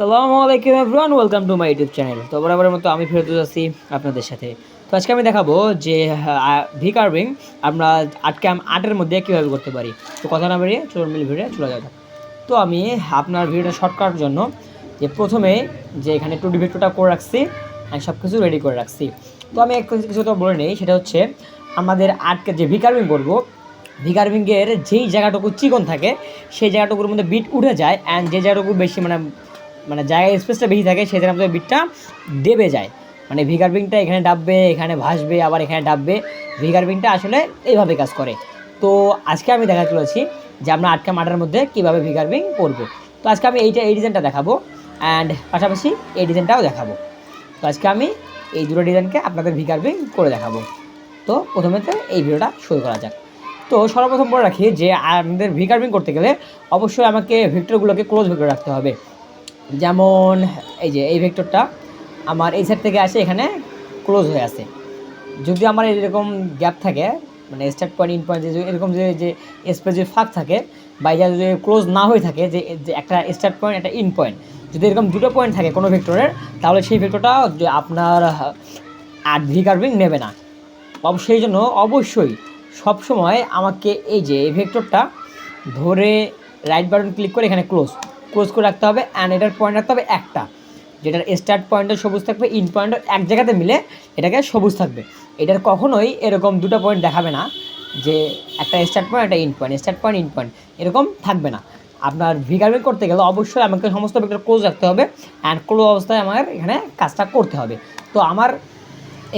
আসসালামু আলাইকুম everyone, welcome to my YouTube channel. তো বরাবরের মতো আমি ফেরত আছি আপনাদের সাথে। তো আজকে আমি দেখাবো যে ভি কার্ভিং আমরা আর্টের মধ্যে কীভাবে করতে পারি। তো কথা না বেরিয়ে চলুন মিল ভিডিও চলে যাওয়া যাক। তো আমি আপনার ভিডিওটা শর্ট করার জন্য যে প্রথমে যে এখানে 2D ভিডিওটা করে রাখছি আমি সব কিছু রেডি করে রাখছি। তো আমি কিছু তো বলে নেই, সেটা হচ্ছে আমাদের আর্টকে যে ভি কার্ভিং করবো, ভি কার্ভিংয়ের যেই জায়গাটুকু চিকন থাকে সেই জায়গাটুকুর মধ্যে বিট উঠে যায়, অ্যান্ড যে জায়গাটুকু বেশি মানে জায়গায় স্পেসটা বেশি থাকে সেই জায়গার মধ্যে বিটটা দেবে যায়। মানে ভি কার্ভিংটা এখানে ডাববে, এখানে ভাসবে, আবার এখানে ডাববে। ভি কার্ভিংটা আসলে এইভাবে কাজ করে। তো আজকে আমি দেখা চলেছি যে আমরা আর্টের মধ্যে কীভাবে ভি কার্ভিং করবো। তো আজকে আমি এই ডিজাইনটা দেখাবো, অ্যান্ড পাশাপাশি এই ডিজাইনটাও দেখাবো। তো আজকে আমি এই দুটো ডিজাইনকে আপনাদের ভি কার্ভিং করে দেখাবো। তো প্রথমে তো এই ভিডিওটা শুরু করা যাক। তো সর্বপ্রথম বলে রাখি যে আমাদের ভি কার্ভিং করতে গেলে অবশ্যই আমাকে ভেক্টরগুলোকে ক্লোজ ভেক্টর রাখতে হবে। যেমন এই যে এই ভেক্টরটা আমার এই সাইড থেকে আসে এখানে ক্লোজ হয়ে আছে। যদি আমার এরকম গ্যাপ থাকে, মানে স্টার্ট পয়েন্ট ইন পয়েন্ট এরকম যে স্পেস যে ফাঁক থাকে বা যদি ক্লোজ না হয়ে থাকে, যে একটা স্টার্ট পয়েন্ট একটা ইন পয়েন্ট, যদি এরকম দুটো পয়েন্ট থাকে কোনো ভেক্টরের, তাহলে সেই ভেক্টরটা আপনার আর্ট ভি কার্ভিং নেবে না। সেই জন্য অবশ্যই সবসময় আমাকে এই যে এই ভেক্টরটা ধরে রাইট বাটন ক্লিক করে এখানে ক্লোজ করে রাখতে হবে, অ্যান্ড এটার পয়েন্ট রাখতে হবে একটা, যেটার স্টার্ট পয়েন্টও সবুজ থাকবে, ইন পয়েন্টও এক জায়গাতে মিলে এটাকে সবুজ থাকবে। এটার কখনোই এরকম দুটো পয়েন্ট দেখাবে না যে একটা স্টার্ট পয়েন্ট একটা in point, start point in point এরকম থাকবে না। আপনার ভি কার্ভিং করতে গেলে অবশ্যই আমাকে সমস্ত ভেক্টর ক্লোজ রাখতে হবে, অ্যান্ড ক্লোজ অবস্থায় আমার এখানে কাজটা করতে হবে। তো আমার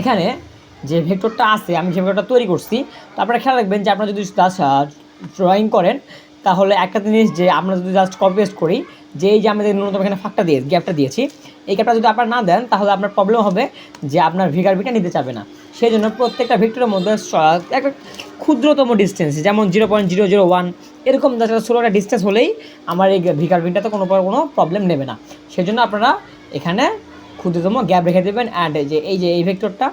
এখানে যে ভেক্টরটা আছে আমি যে ভেক্টরটা তৈরি করছি, তো আপনারা খেয়াল রাখবেন যে আপনারা যদি জাস্ট ড্রয়িং করেন তাহলে একটা জিনিস, যে আমরা যদি জাস্ট কপি পেস্ট করি, যে এই যে আমাদের ন্যূনতম এখানে ফাঁকটা গ্যাপটা দিয়েছি, এই গ্যাপটা যদি আপনারা না দেন তাহলে আপনার প্রবলেম হবে যে আপনার ভি কার্ভিংটা নিতে চাবে না। সেই জন্য প্রত্যেকটা ভেক্টরের মধ্যে একটা ক্ষুদ্রতম ডিস্টেন্স, যেমন 0.001 এরকম ছোটো একটা ডিস্টেন্স হলেই আমার এই ভি কার্ভিংটাতে কোনো প্রবলেম নেবে না। সেই জন্য আপনারা এখানে ক্ষুদ্রতম গ্যাপ রেখে দেবেন। অ্যান্ড যে এই ভেক্টরটা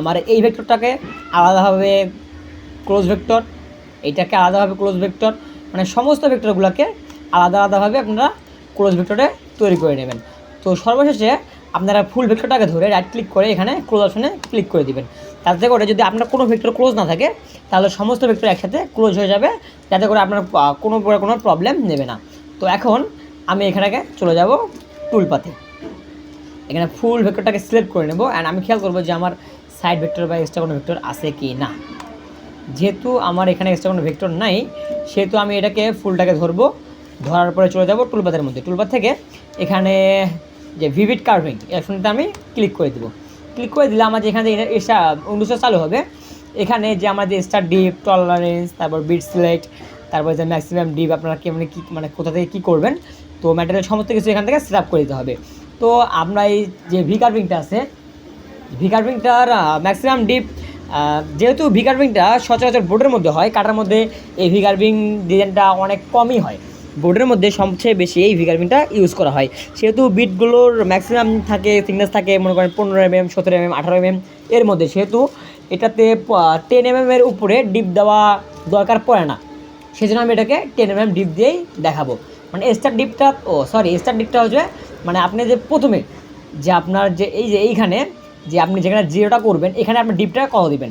আমার এই ভেক্টরটাকে আলাদাভাবে ক্লোজ ভেক্টর, এইটাকে আলাদাভাবে ক্লোজ ভেক্টর, মানে সমস্ত ভেক্টরগুলোকে আলাদাভাবে আপনারা ক্লোজ ভেক্টরে তৈরি করে নেবেন। তো সর্বশেষে আপনারা ফুল ভেক্টরটাকে ধরে রাইট ক্লিক করে এখানে ক্লোজ অপশনে ক্লিক করে দিবেন। তাতে করে যদি আপনার কোনো ভেক্টর ক্লোজ না থাকে তাহলে সমস্ত ভেক্টর একসাথে ক্লোজ হয়ে যাবে, যাতে করে আপনার কোনো প্রবলেম নেবে না। তো এখন আমি এখানে চলে যাব টুলপাতে, এখানে ফুল ভেক্টরটাকে সিলেক্ট করে নেব, অ্যান্ড আমি খেয়াল করবো যে আমার সাইড ভেক্টর বা এক্সট্রা কোনো ভেক্টর আছে কি না। যেহেতু আমার এখানে এক্সট্রা কোনো ভেক্টর নাই, সেহেতু আমি এটাকে ফুলটাকে ধরার পরে চলে যাব টুলপাতের মধ্যে। টুলপাত থেকে এখানে যে ভিভিড কার্ভিং এই অপশনটা আমি ক্লিক করে দেবো। ক্লিক করে দিলে আমার যেখানে উইন্ডোজটা চালু হবে, এখানে যে আমার যে স্টার ডিপ, টলারেন্স, তারপর বিট সিলেক্ট, তারপর যে ম্যাক্সিমাম ডিপ আপনারা মানে কোথা থেকে কী করবেন, তো ম্যাটেরিয়াল সমস্ত কিছু এখান থেকে সেট আপ করে দিতে হবে। তো আমরা এই যে ভি কার্ভিংটা আছে, ভি কার্ভিংটার ম্যাক্সিমাম ডিপ, যেহেতু ভি কার্ভিংটা সচরাচর বোর্ডের মধ্যে হয়, কাটার মধ্যে এই ভি কার্ভিং ডিজাইনটা অনেক কমই হয়। বোর্ডের মধ্যে সবচেয়ে বেশি এই ভি কার্ভিংটা ইউজ করা হয়, সেহেতু বিটগুলোর ম্যাক্সিমাম থাকে থিকনেস থাকে মনে করেন 15 mm, 17 mm, 18 mm এর মধ্যে, সেহেতু এটাতে 10 mm এর উপরে ডিপ দেওয়া দরকার পড়ে না। সেই জন্য আমি এটাকে 10 mm ডিপ দিয়েই দেখাবো। মানে স্টার ডিপটা হচ্ছে মানে আপনি যে প্রথমে যে আপনার যে এইখানে যে আপনি যেখানে জিরোটা করবেন এখানে আপনার ডিপটা কত দিবেন,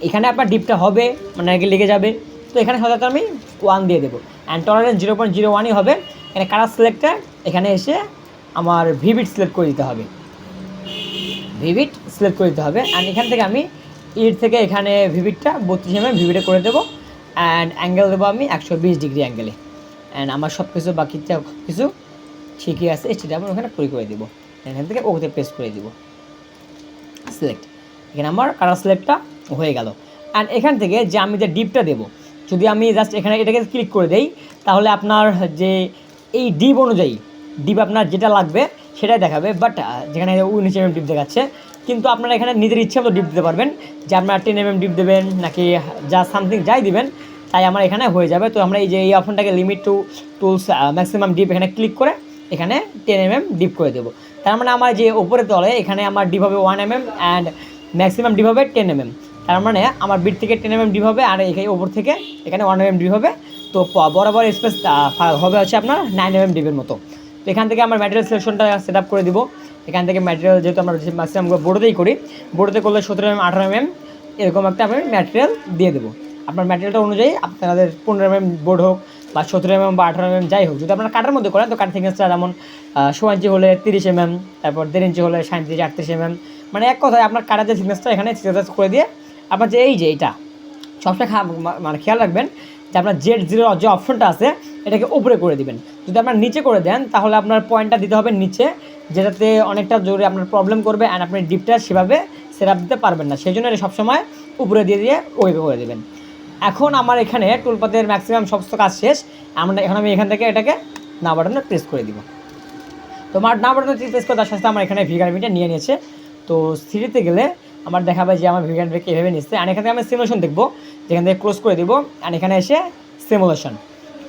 এখানে আপনার ডিপটা হবে মানে আগে লেগে যাবে। তো এখানে সাধারণত আমি 1 দিয়ে দেবো, অ্যান্ড টলারেন্স 0.01ই হবে। এখানে কালার সিলেক্টটা এখানে এসে আমার ভিভিড সিলেক্ট করে দিতে হবে, অ্যান্ড এখান থেকে আমি থেকে এখানে ভিভিডটা 32 mm ভিভিডে করে দেবো, অ্যান্ড অ্যাঙ্গেল দেবো আমি 120 ডিগ্রি অ্যাঙ্গেলে। অ্যান্ড আমার সব কিছু বাকিটা কিছু ঠিকই আছে, সেটা আমি ওখানে করে দেবো। এখান থেকে ওকে প্রেস করে দেবো, সিলেক্ট, এখানে আমার কালার সিলেক্টটা হয়ে গেল। অ্যান্ড এখান থেকে যে আমি যে ডিপটা দেবো, যদি আমি জাস্ট এখানে এটাকে ক্লিক করে দেই তাহলে আপনার যে এই ডিপ অনুযায়ী ডিপ আপনার যেটা লাগবে সেটাই দেখাবে, বাট যেখানে 19 mm ডিপ দেখাচ্ছে, কিন্তু আপনারা এখানে নিজের ইচ্ছে মতো ডিপ দিতে পারবেন, যে আপনারা 10 mm ডিপ দেবেন নাকি যা সামথিং যাই দিবেন তাই আমার এখানে হয়ে যাবে। তো আমরা এই অপশনটাকে limit to tools maximum deep এখানে ক্লিক করে এখানে 10 mm ডিপ করে দেবো। তার মানে আমার যে ওপরে তলে এখানে আমার ডিপ হবে 1 mm, অ্যান্ড ম্যাক্সিমাম ডিপ হবে 10 mm। তার মানে আমার বিট থেকে 10 mm ডিপ হবে, আর এখানে ওপর থেকে এখানে 1 mm ডিপ হবে, তো বরাবর স্পেস হবে হচ্ছে আপনার 9 mm ডিপের মতো। তো এখান থেকে আমার ম্যাটেরিয়াল সিলেকশনটা সেট আপ করে দিব। এখান থেকে ম্যাটেরিয়াল যেহেতু আমরা ম্যাক্সিমাম বোর্ডেই করি, বোর্ডে করলে 17 mm 18 mm এরকম একটা আমি ম্যাটেরিয়াল দিয়ে দেবো। আপনার ম্যাটেরিয়ালটা অনুযায়ী আপনাদের 15 mm বোর্ড হোক বা 17 mm বা 18 mm যাই হোক, যদি আপনারা কাঠের মধ্যে করেন তো কাঠ থিকনেসটা যেমন 16 ইঞ্চি হলে 30 mm, তারপর 1.5 ইঞ্চি হলে 37 38 mm, মানে এক কথায় আপনার কাঠের যে থিকনেসটা এখানে থিকনেস করে দিয়ে আপনার যে এইটা সবসময় মানে খেয়াল রাখবেন যে আপনার Z0 যে অপশনটা আছে এটাকে উপরে করে দিবেন। যদি আপনার নিচে করে দেন তাহলে আপনার পয়েন্টটা দিতে হবে নিচে, যেটাতে অনেকটা জোরে আপনার প্রবলেম করবে অ্যান্ড আপনি ডিপটা সেভাবে সেটআপ দিতে পারবেন না। সেই জন্য এটা সবসময় উপরে দিয়ে ওইভাবে করে দেবেন। এখন আমার এখানে টুলপাতের ম্যাক্সিমাম সমস্ত কাজ শেষ। এখন আমি এখান থেকে এটাকে না বাটনে প্রেস করে দিব। তো আমার না বাটনে প্রেস করে তার সাথে আমার এখানে ভিগারবিটা নিয়ে নিয়েছে। তো সিঁড়িতে গেলে আমার দেখাবে যে আমার ভিগারবিকে এভাবে নিচ্ছে। আর এখানে আমি সিমুলেশন দেখবো, যেখান থেকে ক্লোজ করে দিব। আর এখানে এসে সিমুলেশন,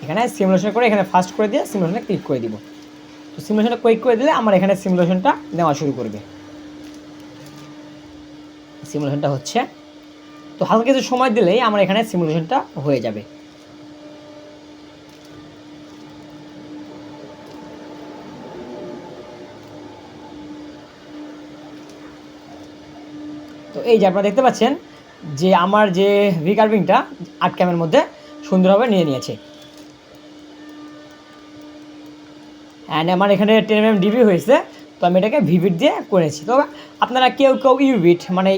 এখানে সিমুলেশন করে এখানে ফার্স্ট করে দিয়ে সিমুলেশনে ক্লিক করে দিব। তো সিমুলেশনটা ক্লিক করে দিলে আমার এখানে সিমুলেশনটা নেওয়া শুরু করবে। সিমুলেশনটা হচ্ছে, তো হালকা কিছু সময় দিলেই আমার এখানে সিমুলেশনটা হয়ে যাবে। তো এই যে আপনারা দেখতে পাচ্ছেন যে আমার যে রিকার্ভিংটা আটকামের মধ্যে সুন্দরভাবে নিয়ে নিয়েছে। অ্যান্ড আমার এখানে 10 mm ডিবি হয়েছে, তো আমি এটাকে ভিভিট দিয়ে করেছি। তো আপনারা কেউ ইউবিট মানে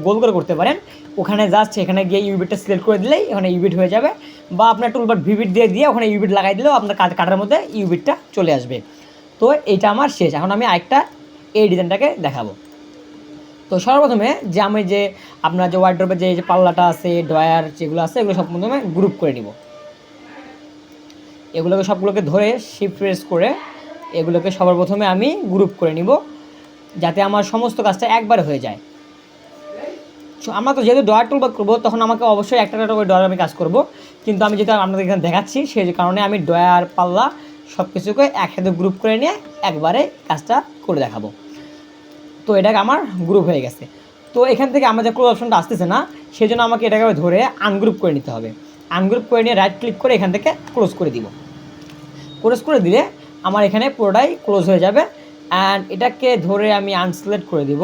গোল করে করতে পারেন। ওখানে জাস্ট এখানে গিয়ে ইউবিটটা সিলেক্ট করে দিলেই ওখানে ইউবিট হয়ে যাবে, বা আপনার টুলবার ভিভিট দিয়ে ওখানে ইউবিট লাগাই দিলেও আপনার কাটার মধ্যে ইউবিটটা চলে আসবে। তো এইটা আমার শেষ। এখন আমি আরেকটা এই ডিজাইনটাকে দেখাবো। তো সর্বপ্রথমে যে আমি যে আপনার যে ওয়ার্ড্রপের যে পাল্লাটা আছে, ড্রয়ার যেগুলো আছে এগুলো সব প্রথমে গ্রুপ করে নিব। এগুলোকে সবগুলোকে ধরে শিফট প্রেস করে এগুলোকে সবার প্রথমে আমি গ্রুপ করে নিব, যাতে আমার সমস্ত কাজটা একবারে হয়ে যায়। আমরা তো যেহেতু ড্রয়ার টুলবার করবো তখন আমাকে অবশ্যই একটা করে ড্রয়ার আমি কাজ করব, কিন্তু আমি যেটা আপনাদের এখানে দেখাচ্ছি সেই কারণে আমি ড্রয়ার পাল্লা সব কিছুকে একসাথে গ্রুপ করে নিয়ে একবারে কাজটা করে দেখাবো। তো এটাকে আমার গ্রুপ হয়ে গেছে। তো এখান থেকে আমার যে ক্লোজ অপশনটা আসতেছে না, সেই জন্য আমাকে এটাকে ধরে আনগ্রুপ করে নিতে হবে। আনগ্রুপ করে নিয়ে রাইট ক্লিক করে এখান থেকে ক্লোজ করে দিব। ক্লোজ করে দিলে আমার এখানে পুরোটাই ক্লোজ হয়ে যাবে। অ্যান্ড এটাকে ধরে আমি আনসিলেক্ট করে দিব।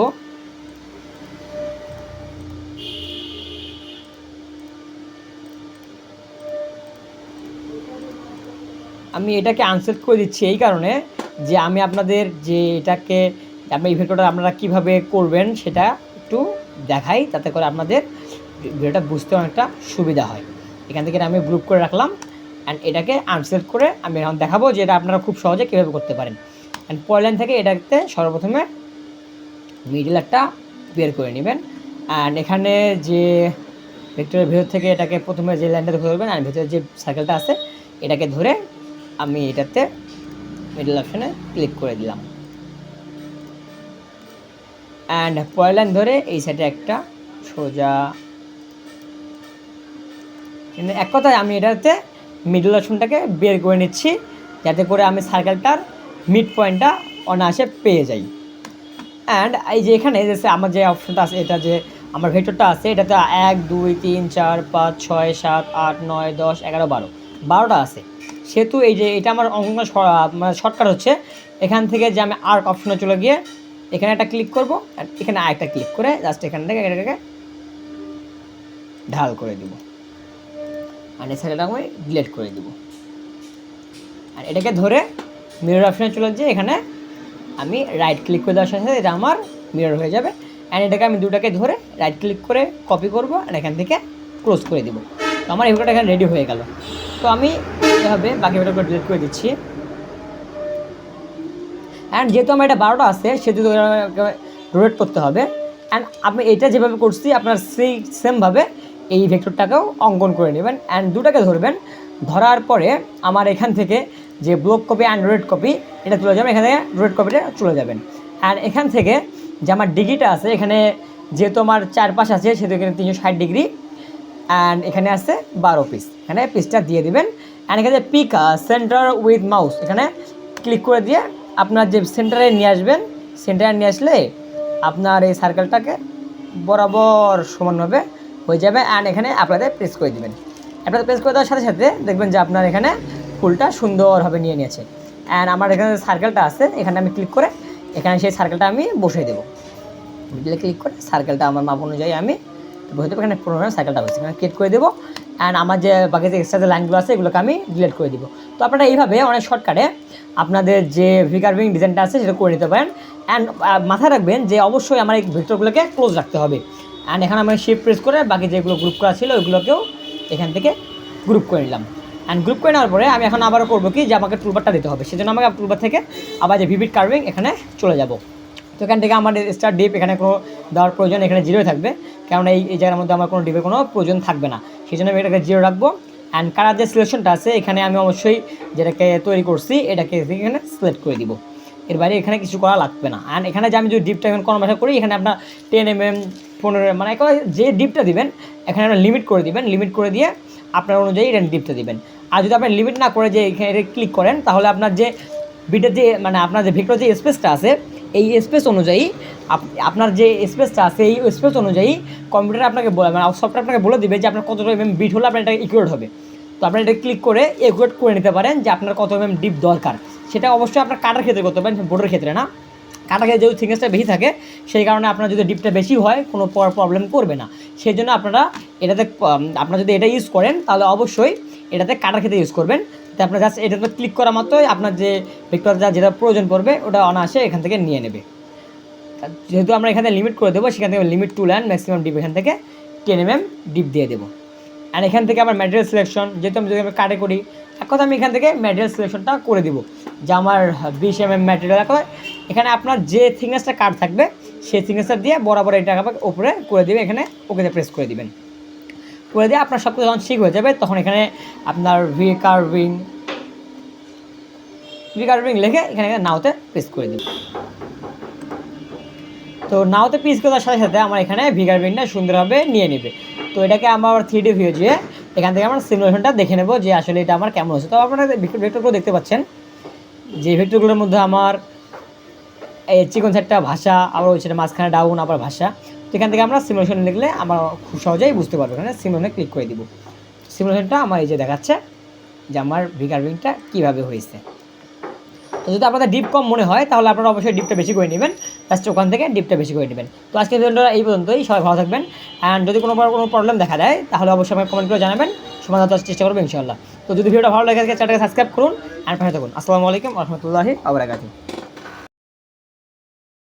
আমি এটাকে আনসিলেক্ট করে দিচ্ছি এই কারণে যে আমি আপনাদের যে এটাকে আপনি এই ভিডিওটা আপনারা কীভাবে করবেন সেটা একটু দেখাই, তাতে করে আপনাদের ভিডিওটা বুঝতে অনেকটা সুবিধা হয়। এখান থেকে আমি গ্রুপ করে রাখলাম অ্যান্ড এটাকে আনসিলেক্ট করে আমি এখন দেখাবো যে এটা আপনারা খুব সহজে কীভাবে করতে পারেন। অ্যান্ড পরের লাইন থেকে এটাতে সর্বপ্রথমে মিডল একটা বের করে নেবেন। অ্যান্ড এখানে যে ভেক্টরের ভেতর থেকে এটাকে প্রথমে যে লাইনটা ধরবেন আর ভেতরে যে সার্কেলটা আছে এটাকে ধরে আমি এটাতে মিডল অপশানে ক্লিক করে দিলাম। অ্যান্ড পরের লাইন ধরে এই সাইডে একটা সোজা, এক কথায় আমি এটাতে মিডল অপশনটাকে বের করে নিচ্ছি, যাতে করে আমি সার্কেলটার মিড পয়েন্টটা অনায়াসে পেয়ে যাই। অ্যান্ড এই যে এখানে যে আমার যে অপশনটা আছে, এটা যে আমার ভেক্টরটা আছে এটাতে 1 2 3 4 5 6 7 8 9 10 11 12টা আছে। সেহেতু এই যে এটা আমার অঙ্কন মানে শর্টকাট হচ্ছে এখান থেকে যে আমি আর্ক অপশনে চলে গিয়ে এখানে একটা ক্লিক করব, এখানে আরেকটা ক্লিক করে জাস্ট এখান থেকে এটাকে ঢাল করে দিব আর এই সাইডটা আমি ডিলিট করে দিব। আর এটাকে ধরে মিরর অপশনে চলে গিয়ে এখানে আমি রাইট ক্লিক করে দেওয়ার সাথে এটা আমার মিরর হয়ে যাবে। অ্যান্ড এটাকে আমি দুটাকে ধরে রাইট ক্লিক করে কপি করব আর এখান থেকে ক্লোজ করে দিব। তো আমার এই ভিডিওটা এখানে রেডি হয়ে গেল। তো আমি এভাবে বাকি ভিডিওগুলো ডিলিট করে দিচ্ছি। অ্যান্ড যেহেতু আমার এটা 12টা আছে সেহেতু রোটেট করতে হবে। অ্যান্ড আমি এটা যেভাবে করছি আপনার সেই সেমভাবে এই ভেক্টরটাকেও অঙ্কন করে নেবেন। অ্যান্ড দুটাকে ধরবেন, ধরার পরে আমার এখান থেকে যে block copy and rotate copy এটা তুলে যাবেন, এখান থেকে রোটেট কপিটা চলে যাবেন। অ্যান্ড এখান থেকে যে আমার ডিগ্রিটা আছে এখানে যেহেতু আমার 4 পাশ আছে সেহেতু এখানে 360 ডিগ্রি অ্যান্ড এখানে আছে 12 পিস, এখানে পিসটা দিয়ে দিবেন। অ্যান্ড এখানে পিক সেন্টার উইথ মাউস এখানে ক্লিক করে দিয়ে আপনার যে সেন্টারে নিয়ে আসবেন, সেন্টারে নিয়ে আসলে আপনার এই সার্কেলটাকে বরাবর সমানভাবে হয়ে যাবে। অ্যান্ড এখানে আপনাদের প্রেস করে দিবেন। অ্যাপটাতে প্রেস করে দেওয়ার সাথে সাথে দেখবেন যে আপনার এখানে ফুলটা সুন্দরভাবে নিয়ে নিয়েছে। অ্যান্ড আমার এখানে সার্কেলটা আছে, এখানে আমি ক্লিক করে এখানে সেই সার্কেলটা আমি বসিয়ে দেবো। ক্লিক করে সার্কেলটা আমার মাপ অনুযায়ী আমি বসে দেবো। এখানে 15 সার্কেলটা হচ্ছে, এখানে ক্লিক করে দেবো। অ্যান্ড আমার যে বাকি যে এক্সট্রা যে লাইনগুলো আছে এগুলোকে আমি ডিলিট করে দিব। তো আপনারা এইভাবে অনেক শর্টকাটে আপনাদের যে ভি কার্ভিং ডিজাইনটা আছে সেটা করে নিতে পারেন। অ্যান্ড মাথায় রাখবেন যে অবশ্যই আমার এই ভেক্টরগুলোকে ক্লোজ রাখতে হবে। অ্যান্ড এখানে আমি শিফট প্রেস করে বাকি যেগুলো গ্রুপ করা ছিল ওইগুলোকেও এখান থেকে গ্রুপ করে নিলাম। অ্যান্ড গ্রুপ করে নেওয়ার পরে আমি এখন আবারও করবো কি যে আমাকে টুলবারটা দিতে হবে, সেজন্য আমাকে টুলবার থেকে আবার যে ভিভিড কার্ভিং এখানে চলে যাব। তো এখান থেকে আমার স্টার ডিপ এখানে কোনো দেওয়ার প্রয়োজন এখানে জিরোই থাকবে, কারণ এই জায়গার মধ্যে আমার কোনো ডিপের কোনো প্রয়োজন থাকবে না, সেই জন্য আমি এটাকে জিরো রাখবো। অ্যান্ড কালার যে সিলেকশনটা আছে এখানে আমি অবশ্যই যেটাকে তৈরি করছি এটাকে এখানে সিলেক্ট করে দিব, এর বাইরে এখানে কিছু করা লাগবে না। অ্যান্ড এখানে যে আমি যদি ডিপটা এখন কনভার্ট করি এখানে আপনার 10 mm 15 মানে যে ডিপটা দিবেন এখানে আপনার লিমিট করে দিবেন, লিমিট করে দিয়ে আপনার অনুযায়ী এটা ডিপটা দিবেন। আর যদি আপনি লিমিট না করে যে এখানে ক্লিক করেন তাহলে আপনার যে বিটের যে মানে আপনার যে ভেক্টর যে স্পেসটা আছে এই স্পেস অনুযায়ী আপনার যে স্পেসটা আছে এই স্পেস অনুযায়ী কম্পিউটার আপনাকে বলে মানে সফটওয়্যার আপনাকে বলে দিবে যে আপনার কতটা এমএম বিট হলে আপনার এটা ইকুয়েট হবে। তো আপনি এটা ক্লিক করে ইকুয়েট করে নিতে পারেন যে আপনার কত এমএম ডিপ দরকার। সেটা অবশ্যই আপনার কাটার ক্ষেত্রে করতে পারেন, বোর্ডের ক্ষেত্রে না। কাটার ক্ষেত্রে যেহেতু থিকনেসটা বেশি থাকে সেই কারণে আপনার যদি ডিপটা বেশি হয় কোনো প্রবলেম করবে না। সেই জন্য আপনারা এটাতে আপনারা যদি এটা ইউজ করেন তাহলে অবশ্যই এটাতে কাটার ক্ষেত্রে ইউজ করবেন। তো আপনার জাস্ট এটাতে ক্লিক করা মাত্রই আপনার যে ভেক্টর যেটা প্রয়োজন পড়বে ওটা অনায়াসে এখান থেকে নিয়ে নেবে। যেহেতু আমরা এখানে লিমিট করে দেবো সেখান থেকে limit tool and maximum deep এখান থেকে 10 mm ডিপ দিয়ে দেবো। অ্যান্ড এখান থেকে আমার ম্যাটেরিয়াল সিলেকশন যেহেতু আমি যদি কাটে করি এক কথা আমি এখান থেকে ম্যাটেরিয়াল সিলেকশনটা করে দিব যে আমার 20 mm ম্যাটেরিয়াল এক এখানে আপনার যে থিকনেসটা কাট থাকবে সেই থিকনেসটা দিয়ে বরাবর এটা উপরে করে দেবে, এখানে ওকেতে প্রেস করে দিবেন। করে দিয়ে আপনার সব কিছু যখন ঠিক হয়ে যাবে তখন এখানে আপনার ভি কার্ভিং লিখে এখানে নাওতে প্রেস করে দেবেন। তো নাওতে প্রেস করার সাথে সাথে আমার এখানে ভি কার্ভিংটা সুন্দরভাবে নিয়ে নেবে। তো এটাকে আমার 3D ভিউ দিয়ে এখান থেকে আমরা সিমুলেশনটা দেখে নেব যে আসলে এটা আমার কেমন হচ্ছে। তো আপনারা ভেক্টরগুলো দেখতে পাচ্ছেন যে ভেক্টরগুলোর মধ্যে আমার এই চিকন সাইডটা ভাষা, আবার ওই সাইডে মাঝখানে ডাউন আবার ভাষা। তো এখান থেকে আমরা সিমুলেশন লিখলে আমরা খুব সহজেই বুঝতে পারবো। এখানে সিমুলেশনে ক্লিক করে দিব, সিমুলেশনটা আমার এই যে দেখাচ্ছে যে আমার ভি কার্ভিংটা কীভাবে হয়েছে। তো যদি আপনাদের ডিপ কম মনে হয় তাহলে আপনারা অবশ্যই ডিপটা বেশি করে নেবেন, জাস্ট ওখান থেকে ডিপটা বেশি করে নেবেন। তো আজকের ভিডিওটা এই পর্যন্তই, সবাই ভালো থাকবেন। অ্যান্ড যদি কোনো প্রবলেম দেখা দেয় তাহলে অবশ্যই আমাকে কমেন্ট করে জানাবেন, সমাধান দেওয়ার চেষ্টা করবো ইনশাআল্লাহ। তো যদি ভিডিওটা ভালো লাগে চ্যানেলটাকে সাবস্ক্রাইব করুন অ্যান্ড পাশে থাকুন। আসসালামু আলাইকুম ওয়া রাহমাতুল্লাহি ওয়া বারাকাতুহু।